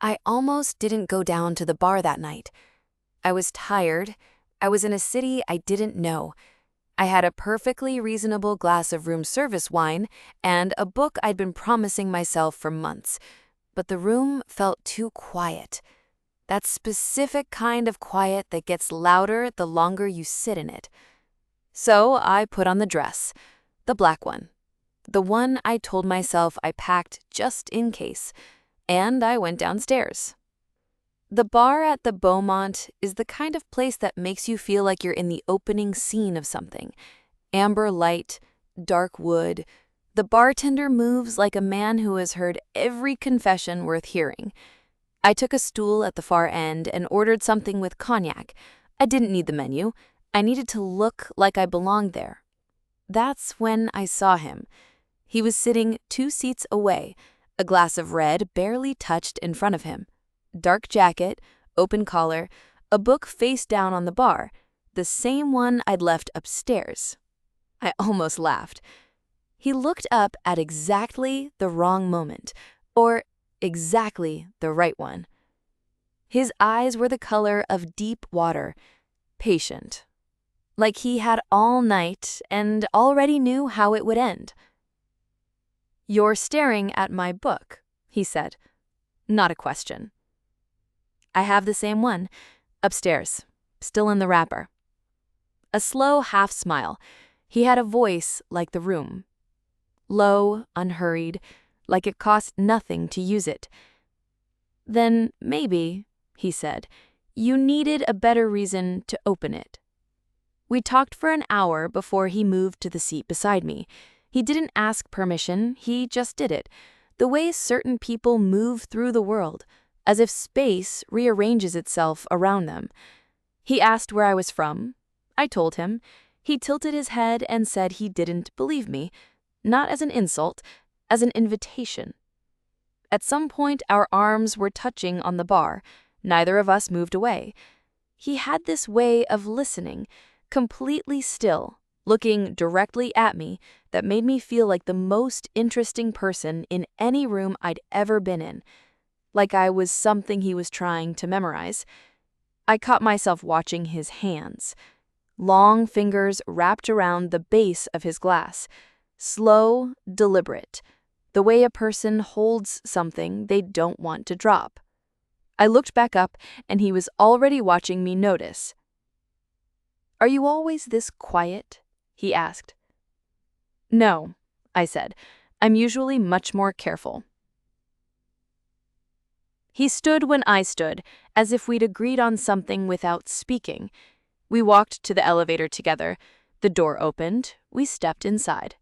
I almost didn't go down to the bar that night. I was tired. I was in a city I didn't know. I had a perfectly reasonable glass of room service wine and a book I'd been promising myself for months, but the room felt too quiet. That specific kind of quiet that gets louder the longer you sit in it. So I put on the dress, the black one, the one I told myself I packed just in case, and I went downstairs. The bar at the Beaumont is the kind of place that makes you feel like you're in the opening scene of something. Amber light, dark wood. The bartender moves like a man who has heard every confession worth hearing. I took a stool at the far end and ordered something with cognac. I didn't need the menu. I needed to look like I belonged there. That's when I saw him. He was sitting 2 seats away, a glass of red barely touched in front of him. Dark jacket, open collar, a book face down on the bar, the same one I'd left upstairs. I almost laughed. He looked up at exactly the wrong moment, or exactly the right one. His eyes were the color of deep water, patient, like he had all night and already knew how it would end. "You're staring at my book," he said. Not a question. "I have the same one, upstairs, still in the wrapper." A slow half smile. He had a voice like the room. Low, unhurried, like it cost nothing to use it. "Then maybe," he said, "you needed a better reason to open it." We talked for an hour before he moved to the seat beside me. He didn't ask permission, he just did it, the way certain people move through the world, as if space rearranges itself around them. He asked where I was from. I told him. He tilted his head and said he didn't believe me, not as an insult, as an invitation. At some point, our arms were touching on the bar. Neither of us moved away. He had this way of listening, completely still, looking directly at me, that made me feel like the most interesting person in any room I'd ever been in, like I was something he was trying to memorize. I caught myself watching his hands. Long fingers wrapped around the base of his glass. Slow, deliberate. The way a person holds something they don't want to drop. I looked back up, and he was already watching me notice. "Are you always this quiet?" he asked. "No," I said. "I'm usually much more careful." He stood when I stood, as if we'd agreed on something without speaking. We walked to the elevator together. The door opened. We stepped inside.